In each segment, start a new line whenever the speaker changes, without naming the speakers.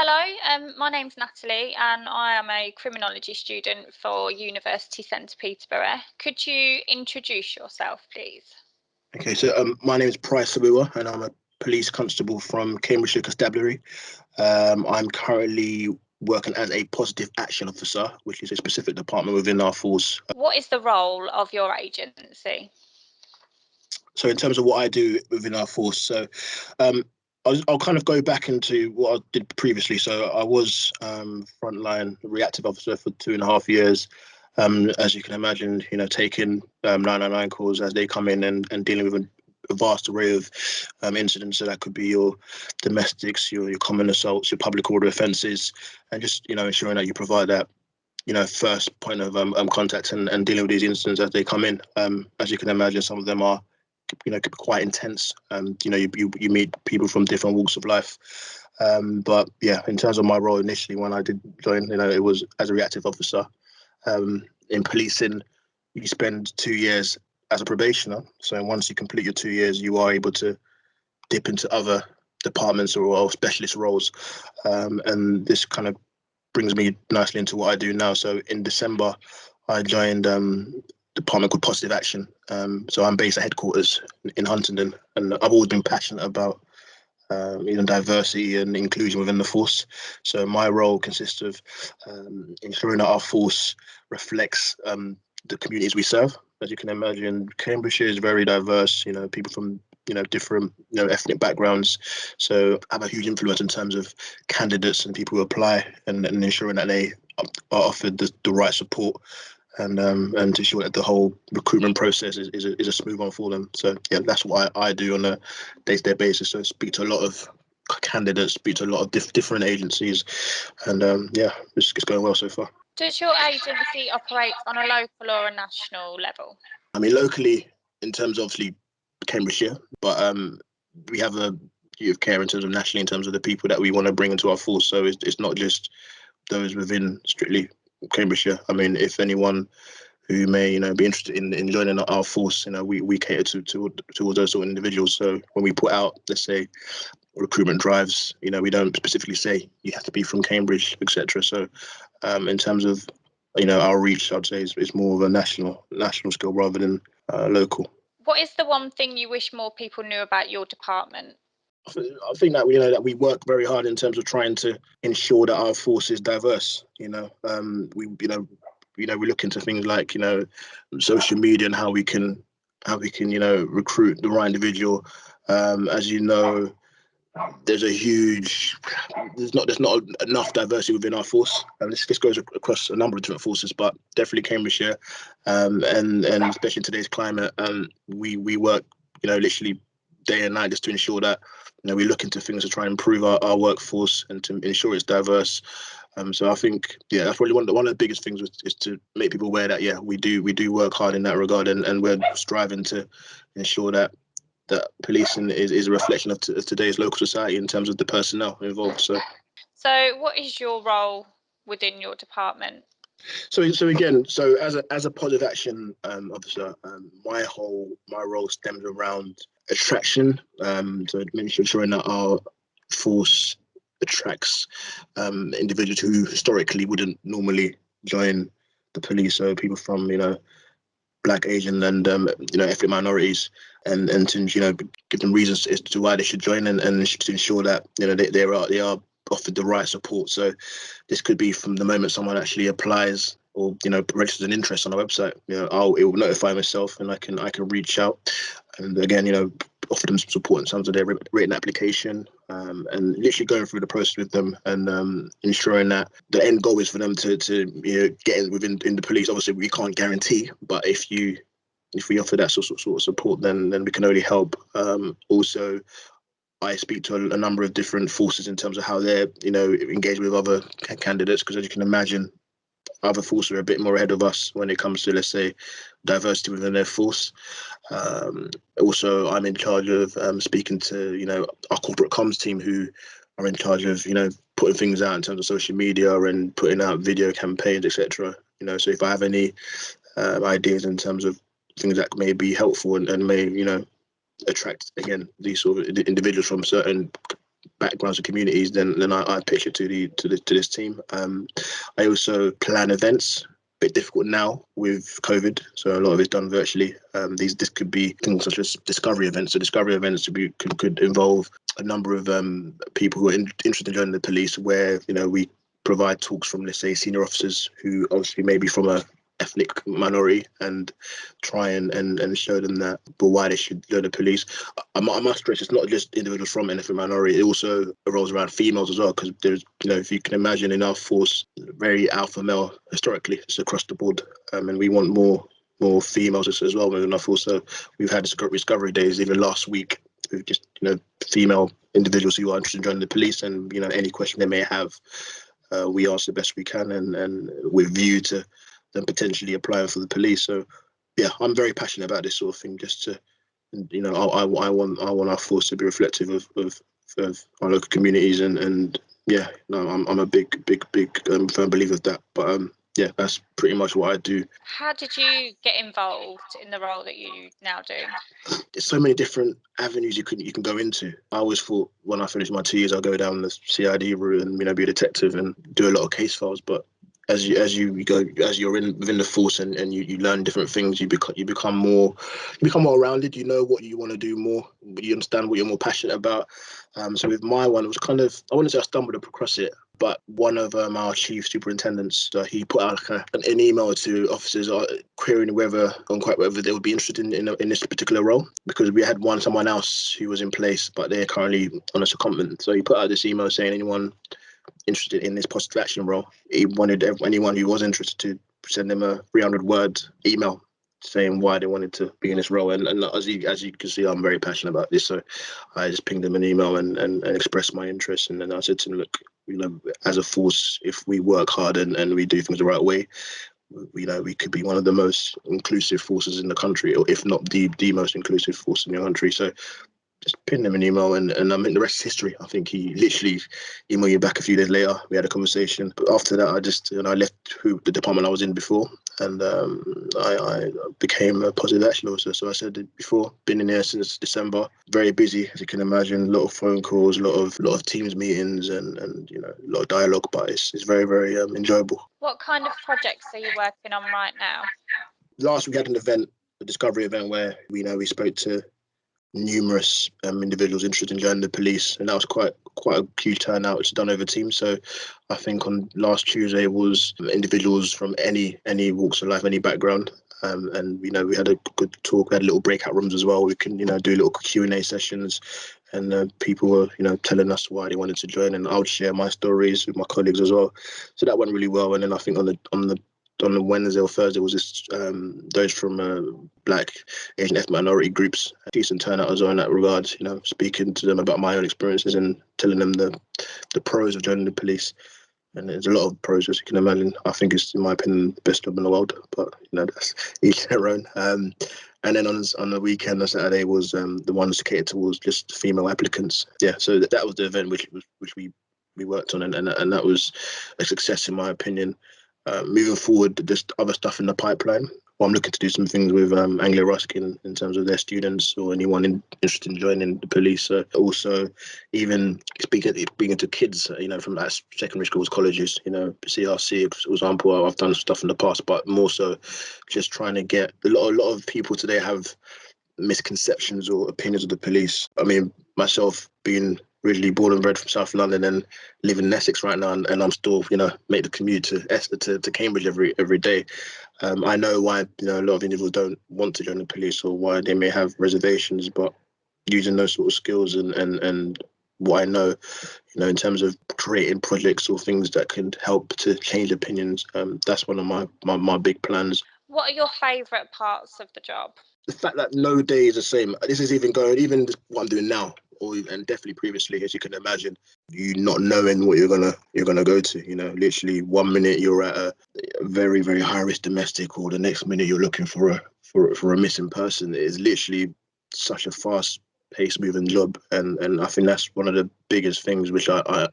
Hello, my name's Natalie and I am a criminology student for University Centre Peterborough. Could you introduce yourself, please?
Okay, so my name is Price Sabua and I'm a police constable from Cambridgeshire Constabulary. I'm currently working as a positive action officer, which is a specific department within our force.
What is the role of your agency?
So in terms of what I do within our force, so I'll kind of go back into what I did previously. So I was frontline reactive officer for 2.5 years. As you can imagine, taking 999 calls as they come in and dealing with a vast array of incidents. So that could be your domestics, your common assaults, your public order offences, and just ensuring that you provide that first point of contact and dealing with these incidents as they come in. As you can imagine, some of them are could be quite intense. You meet people from different walks of life. But yeah, in terms of my role initially when I did join, it was as a reactive officer. In policing, you spend 2 years as a probationer. So once you complete your 2 years, you are able to dip into other departments or specialist roles. And this kind of brings me nicely into what I do now. So in December, I joined department called Positive Action. So I'm based at headquarters in Huntingdon, and I've always been passionate about diversity and inclusion within the force. So my role consists of ensuring that our force reflects the communities we serve. As you can imagine, Cambridgeshire is very diverse. People from different ethnic backgrounds. So I have a huge influence in terms of candidates and people who apply, and ensuring that they are offered the right support. And to ensure that the whole recruitment process is a smooth one for them. So yeah, that's what I do on a day-to-day basis. So I speak to a lot of candidates, speak to a lot of different agencies, and yeah, it's going well so far.
Does your agency operate on a local or a national level?
I mean, locally, in terms of obviously Cambridgeshire, but we have a view of care in terms of nationally, in terms of the people that we want to bring into our force. So it's not just those within strictly Cambridgeshire. I mean, if anyone who may be interested in joining our force, we cater towards those sort of individuals. So when we put out, let's say, recruitment drives, we don't specifically say you have to be from Cambridge, etc. So in terms of our reach, I'd say is more of a national scale rather than local.
What is the one thing you wish more people knew about your department?
I think that that we work very hard in terms of trying to ensure that our force is diverse. We look into things like social media and how we can recruit the right individual. As you know, there's not enough diversity within our force, and this goes across a number of different forces, but definitely Cambridgeshire, and especially in today's climate, we work literally day and night just to ensure that we look into things to try and improve our workforce and to ensure it's diverse. So I think that's probably one of the biggest things is to make people aware that we do work hard in that regard, and we're striving to ensure that policing is a reflection of today's local society in terms of the personnel involved. So
what is your role within your department?
So again, as a positive action officer, my role stems around attraction. So ensuring that our force attracts individuals who historically wouldn't normally join the police. So people from Black, Asian, and ethnic minorities, and to give them reasons as to why they should join, and to ensure that they are offered the right support. So this could be from the moment someone actually applies or registers an interest on our website. It will notify myself, and I can reach out, and again offer them some support in terms of their written application, and literally going through the process with them, and ensuring that the end goal is for them to get in the police. Obviously, we can't guarantee, but if we offer that sort of support, then we can only help. Also, I speak to a number of different forces in terms of how they're engaged with other candidates, because as you can imagine, other forces are a bit more ahead of us when it comes to, let's say, diversity within their force. Also, I'm in charge of speaking to our corporate comms team, who are in charge of putting things out in terms of social media and putting out video campaigns, etc. So if I have any ideas in terms of things that may be helpful and may attract again these sort of individuals from certain backgrounds and communities, then I pitch it to this team. I also plan events. Bit difficult now with COVID, so a lot of it's done virtually. This could be things such as discovery events. So discovery events could involve a number of people who are interested in joining the police, where we provide talks from, let's say, senior officers who obviously may be from a ethnic minority, and try and show them that, but why they should join the police. I must stress, it's not just individuals from ethnic minority, it also revolves around females as well, because there's, if you can imagine, in our force, very alpha male historically, it's across the board, and we want more females as well within our force. So we've had discovery days even last week with just female individuals who are interested in joining the police, and any question they may have, we answer the best we can, and with view to them potentially applying for the police. So yeah, I'm very passionate about this sort of thing, just to, I want our force to be reflective of our local communities, and yeah, no, I'm a big firm believer of that. But yeah, that's pretty much what I do.
How did you get involved in the role that you now do?
There's so many different avenues you can go into. I always thought when I finished my 2 years, I'll go down the CID route and be a detective and do a lot of case files. But as you're within the force, and you learn different things, you become more rounded. You know what you want to do more, but you understand what you're more passionate about. So with my one, it was kind of, I wouldn't say I stumbled across it, but one of our chief superintendents, he put out an email to officers querying whether they would be interested in this particular role, because we had someone else who was in place, but they're currently on a secondment. So he put out this email saying anyone interested in this positive action role. He wanted anyone who was interested to send them a 300-word email saying why they wanted to be in this role. And as you can see, I'm very passionate about this. So I just pinged them an email and expressed my interest. And then I said to them, look, as a force, if we work hard and we do things the right way, we could be one of the most inclusive forces in the country, or if not the most inclusive force in the country. So just pin them an email, and I mean, the rest is history. I think he literally emailed me back a few days later. We had a conversation. But after that, I just I left the department I was in before, and I became a positive action officer. So I said it before, been in there since December. Very busy, as you can imagine. A lot of phone calls, a lot of Teams meetings, and a lot of dialogue. But it's very, very enjoyable.
What kind of projects are you working on right now?
Last week we had an event, a discovery event, where we spoke to numerous individuals interested in joining the police, and that was quite a huge turnout. It's done over Teams. So I think on last Tuesday it was individuals from any walks of life, any background, and we had a good talk. We had little breakout rooms as well. We can do little Q&A sessions, and people were telling us why they wanted to join, and I would share my stories with my colleagues as well. So that went really well. And then I think on the Wednesday or Thursday was this those from Black, Asian, ethnic minority groups. A decent turnout as well in that regard. Speaking to them about my own experiences and telling them the pros of joining the police. And there's a lot of pros, as you can imagine. I think it's, in my opinion, the best job in the world. But that's each their own. And then on the weekend, on Saturday, was the ones catered towards just female applicants. Yeah, so that was the event which we worked on, and that was a success in my opinion. Moving forward, there's other stuff in the pipeline. Well, I'm looking to do some things with Anglia Ruskin in terms of their students or anyone interested in joining the police. Also, even speaking to kids, from secondary schools, colleges, CRC, for example. I've done stuff in the past, but more so just trying to get a lot of people today have misconceptions or opinions of the police. I mean, myself being originally born and bred from South London and living in Essex right now, and I'm still, make the commute to Cambridge every day. I know why, a lot of individuals don't want to join the police, or why they may have reservations, but using those sort of skills and what I know, in terms of creating projects or things that can help to change opinions, that's one of my big plans.
What are your favourite parts of the job?
The fact that no day is the same. This is even what I'm doing now, and definitely previously, as you can imagine, you not knowing what you're gonna go to. Literally 1 minute you're at a very, very high risk domestic, or the next minute you're looking for a missing person. It is literally such a fast paced moving job, and I think that's one of the biggest things which I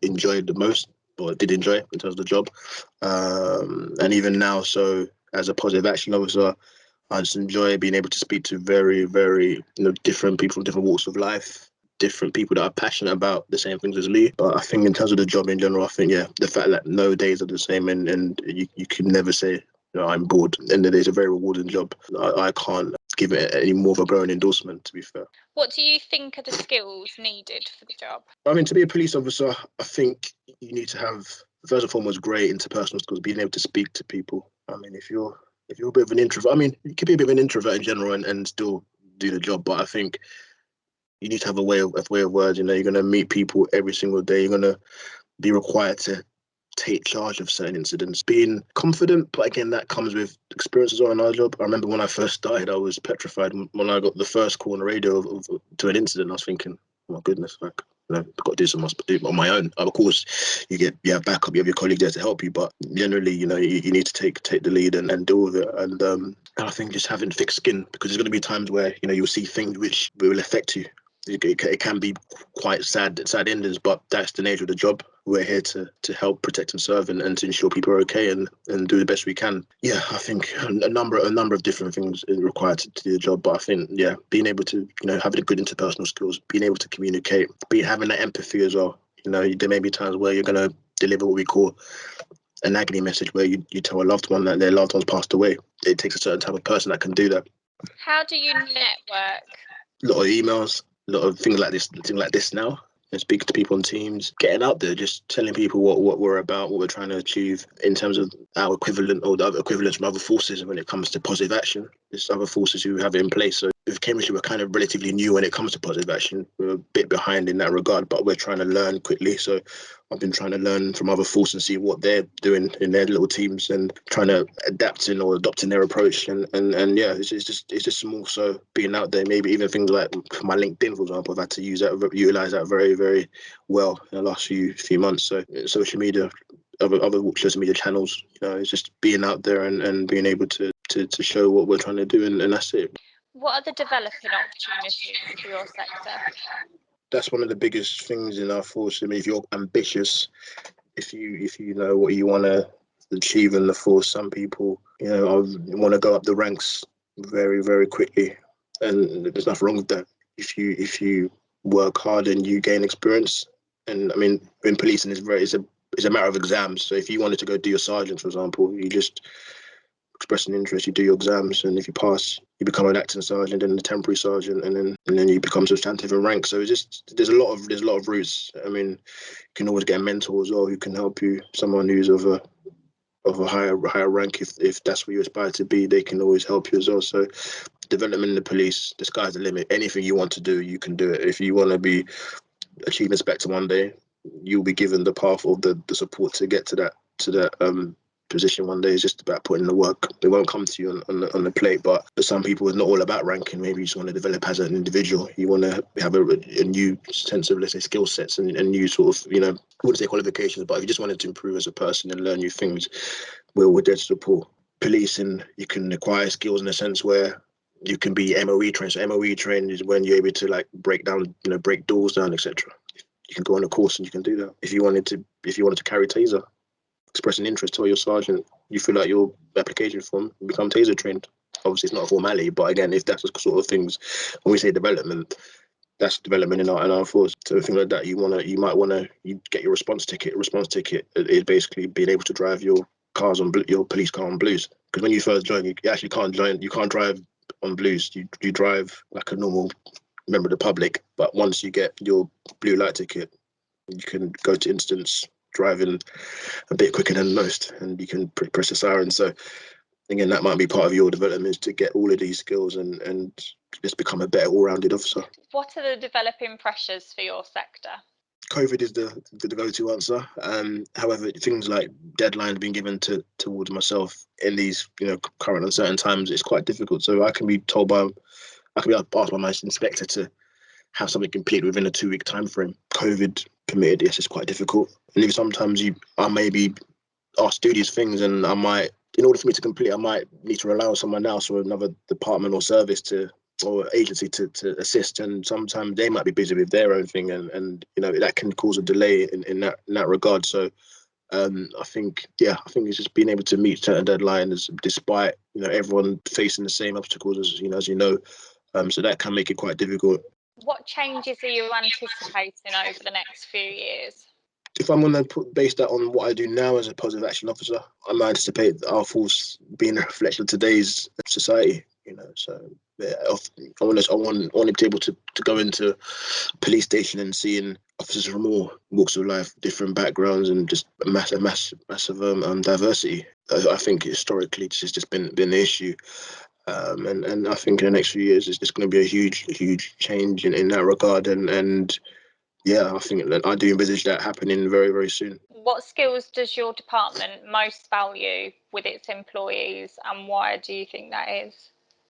enjoyed the most, or did enjoy in terms of the job. And even now, so as a positive action officer, I just enjoy being able to speak to very, very different people from different walks of life, different people that are passionate about the same things as me. But I think in terms of the job in general, I think, yeah, the fact that no days are the same and you can never say, I'm bored. And it is a very rewarding job. I can't give it any more of a glowing endorsement, to be fair.
What do you think are the skills needed for the job?
I mean, to be a police officer, I think you need to have, first and foremost, great interpersonal skills, being able to speak to people. I mean, if you're a bit of an introvert, I mean, you could be a bit of an introvert in general and still do the job, but I think you need to have a way of words. You're going to meet people every single day. You're going to be required to take charge of certain incidents, being confident, but again, that comes with experience as well in our job. I remember when I first started, I was petrified when I got the first call on the radio to an incident. I was thinking, oh my goodness, like, I've got to do something on my own. Of course, you have backup, you have your colleagues there to help you, but generally, you need to take the lead and deal with it. And I think just having thick skin, because there's going to be times where you'll see things which will affect you. It can be quite sad endings, but that's the nature of the job. We're here to help protect and serve and to ensure people are okay and do the best we can. Yeah, I think a number of different things are required to do the job. But I think, yeah, being able to, having good interpersonal skills, being able to communicate, having that empathy as well. There may be times where you're going to deliver what we call an agony message, where you tell a loved one that their loved one's passed away. It takes a certain type of person that can do that.
How do you network?
A lot of emails. A lot of things like this now, and speaking to people on Teams, getting out there, just telling people what we're about, what we're trying to achieve in terms of our equivalent or the other equivalents from other forces when it comes to positive action. There's other forces who have it in place. So with Cambridgeshire, we're kind of relatively new when it comes to positive action. We're a bit behind in that regard, but we're trying to learn quickly. So I've been trying to learn from other forces and see what they're doing in their little teams and trying to adapting or adopting their approach. And yeah, it's just more so being out there. Maybe even things like my LinkedIn, for example, I've had to utilize that very, very well in the last few months. So social media, other social media channels, it's just being out there and being able to show what we're trying to do, and that's it.
What are the developing opportunities for your sector?
That's one of the biggest things in our force. I mean, if you're ambitious, if you know what you want to achieve in the force, some people, want to go up the ranks very, very quickly, and there's nothing wrong with that. If you work hard and you gain experience, and I mean, in policing, it's a matter of exams. So if you wanted to go do your sergeant, for example, you just express an interest, you do your exams, and if you pass, you become an acting sergeant, then a temporary sergeant, and then you become substantive in rank. So it's just there's a lot of routes. I mean, you can always get a mentor as well who can help you. Someone who's of a higher rank, if that's what you aspire to be, they can always help you as well. So development in the police, the sky's the limit. Anything you want to do, you can do it. If you want to be a chief inspector one day, you'll be given the path of the support to get to that position one day. Is just about putting in the work. It won't come to you on the plate. But for some people, it's not all about ranking. Maybe you just want to develop as an individual. You want to have a new sense of, let's say, skill sets and new sort of, I wouldn't say qualifications, but if you just wanted to improve as a person and learn new things, we're there to support. Policing, you can acquire skills in a sense where you can be MOE trained. So MOE trained is when you're able to like break doors down, etc. You can go on a course and you can do that. If you wanted to carry taser, express an interest, tell your sergeant, you fill out your application form, become taser trained. Obviously, it's not a formality, but again, if that's the sort of things, when we say development, that's development in our force. So things like that, you get your response ticket. A response ticket is basically being able to drive your your police car on blues. Because when you first join, you actually can't drive on blues. You drive like a normal member of the public. But once you get your blue light ticket, you can go to instance driving a bit quicker than most, and you can press the siren. So again, that might be part of your development, is to get all of these skills and just become a better all-rounded officer.
What are the developing pressures for your sector?
COVID is the go-to answer. However, things like deadlines being given towards myself in these current uncertain times, it's quite difficult. So I can be asked by my inspector to have something completed within a 2-week time frame. COVID permitted, yes, it's quite difficult. And even sometimes I may be asked to do these things, and I might, in order for me to complete, I might need to rely on someone else or another department or service or agency to assist, and sometimes they might be busy with their own thing, and that can cause a delay in that regard. So I think it's just being able to meet certain deadlines despite everyone facing the same obstacles as you know. So that can make it quite difficult.
What changes are you anticipating over the next few years?
If I'm going to base that on what I do now as a positive action officer, I might anticipate our force being a reflection of today's society. So yeah, I want to be able to go into a police station and seeing officers from all walks of life, different backgrounds, and just a massive diversity. I think historically this has just been the issue. And I think in the next few years it's just going to be a huge change in that regard. And yeah, I think that I do envisage that happening very, very soon.
What skills does your department most value with its employees, and why do you think that is?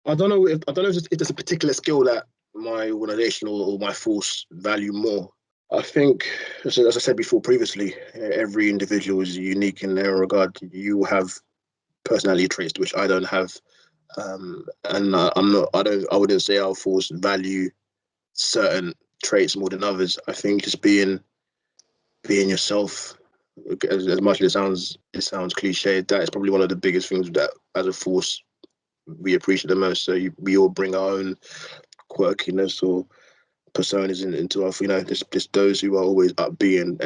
I don't know if there's a particular skill that my organisation or my force value more. I think, as I said before previously, every individual is unique in their regard. You have personality traits which I don't have, and I'm not. I wouldn't say our force value certain traits more than others. I think just being yourself, as much as it sounds cliche, that is probably one of the biggest things that as a force we appreciate the most. So we all bring our own quirkiness or personas into our, just those who are always upbeat and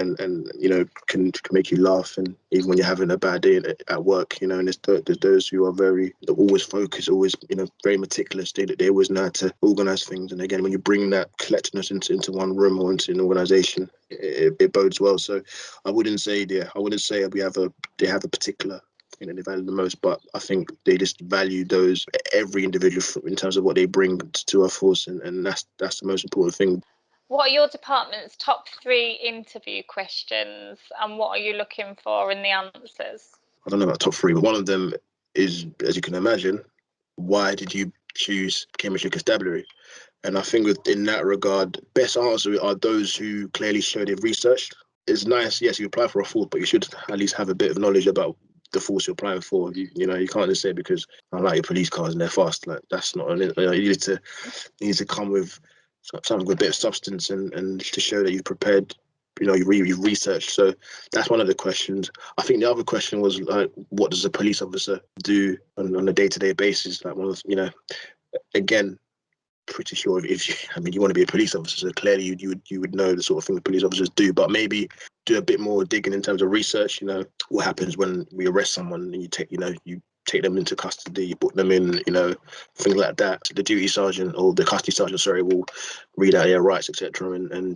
can make you laugh, and even when you're having a bad day at work, and there's those who are very always focused, always very meticulous. They always know how to organize things, and again, when you bring that collectiveness into one room or into an organization, it bodes well. So I wouldn't say they have a particular thing that they value the most, but I think they just value every individual in terms of what they bring to our force, and that's the most important thing.
What are your department's top 3 interview questions, and what are you looking for in the answers?
I don't know about top 3, but one of them is, as you can imagine, why did you choose Cambridgeshire Constabulary? And I think in that regard, best answer are those who clearly show they've researched. It's nice, yes, you apply for a force, but you should at least have a bit of knowledge about the force you're applying for. You can't just say because I like your police cars and they're fast. Like, that's not you need to come with something with a bit of substance and to show that you've prepared. You've researched. So that's one of the questions. I think the other question was like, what does a police officer do on a day-to-day basis? Like, again, pretty sure if you want to be a police officer, so clearly you would know the sort of thing that police officers do, but maybe do a bit more digging in terms of research. What happens when we arrest someone and you take them into custody, you put them in, things like that. The duty sergeant or the custody sergeant, will read out their rights, etc., and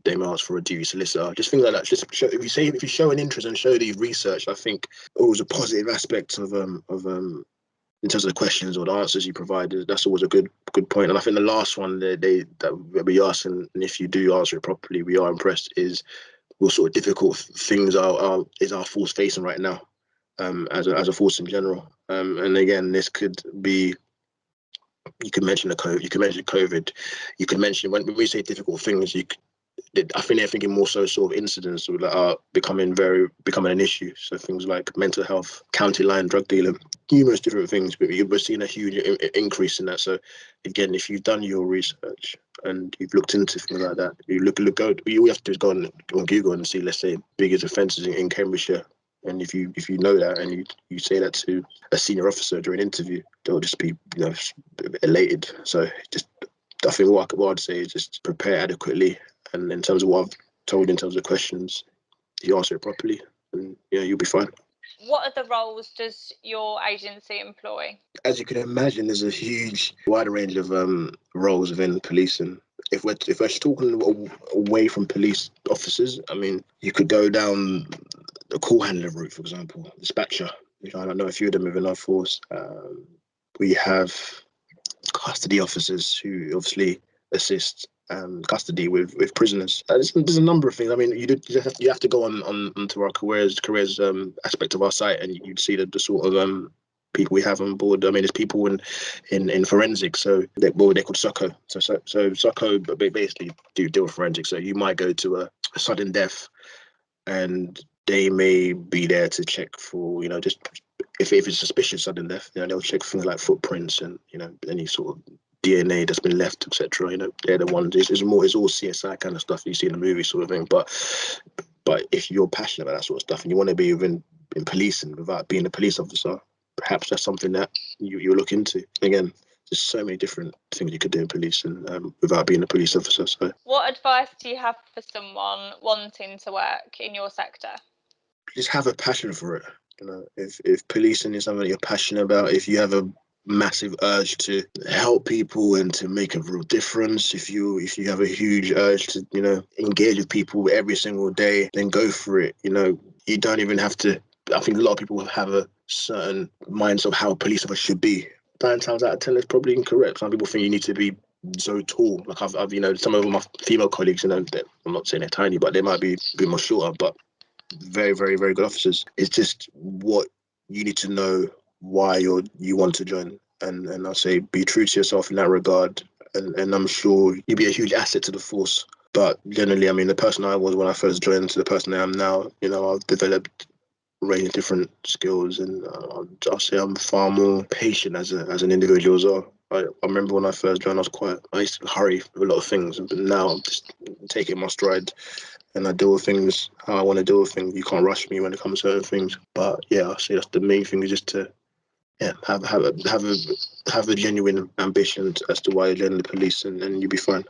they may ask for a duty solicitor, just things like that. Just if you show an interest and show that you've researched, I think always a positive aspect of in terms of the questions or the answers you provided. That's always a good point. And I think the last one that we asked, and if you do answer it properly, we are impressed, is what sort of difficult things is our force facing right now, as a force in general. And again, this could be, you could mention COVID, you could mention, when we say difficult things, I think they're thinking more so sort of incidents that are becoming an issue. So things like mental health, county line drug dealing, numerous different things. But we're seeing a huge increase in that. So again, if you've done your research and you've looked into things like that, you all you have to do is go on Google and see, let's say, biggest offences in Cambridgeshire. And if you know that and you say that to a senior officer during an interview, they'll just be elated. So I think what I'd say is just prepare adequately. And in terms of what I've told you in terms of questions, you answer it properly, and you'll be fine.
What other roles does your agency employ?
As you can imagine, there's a huge wide range of roles within policing. If we're talking away from police officers, I mean, you could go down the call handler route, for example, dispatcher. I don't know a few of them within our force. We have custody officers who obviously assist custody with prisoners. There's a number of things. I mean, you have to go onto our careers aspect of our site, and you'd see the sort of people we have on board. I mean, there's people in forensics, so they're called SOCO. So SOCO basically deal with forensics. So you might go to a sudden death, and they may be there to check for just if it's suspicious sudden death, they'll check things like footprints and any sort of DNA that's been left, etc. They're the ones. It's all CSI kind of stuff you see in the movie, sort of thing. But if you're passionate about that sort of stuff and you want to be in policing without being a police officer, perhaps that's something that you look into. Again, there's so many different things you could do in police and without being a police officer. So,
what advice do you have for someone wanting to work in your sector?
just have a passion for it. You know, if policing is something you're passionate about, if you have a massive urge to help people and to make a real difference, if you have a huge urge to, you know, engage with people every single day, then go for it. You know, you don't even have to. I think a lot of people have a certain mindset of how a police officer should be. 9 times out of 10, it's probably incorrect. Some people think you need to be so tall. Like I've you know, some of my female colleagues, you know, I'm not saying they're tiny, but they might be a bit more shorter, but very, very, very good officers. It's just what you need to know why you want to join. And I'll say be true to yourself in that regard. And I'm sure you'll be a huge asset to the force. But generally, I mean, the person I was when I first joined to the person I am now, you know, I've developed a range of different skills, and I'll say I'm far more patient as an individual as well. I remember when I first joined, I used to hurry with a lot of things, but now I'm just taking my stride and I deal with things how I want to deal with things. You can't rush me when it comes to certain things. But yeah, I say that's the main thing, is just to have a genuine ambition as to why you're in the police, and you'll be fine.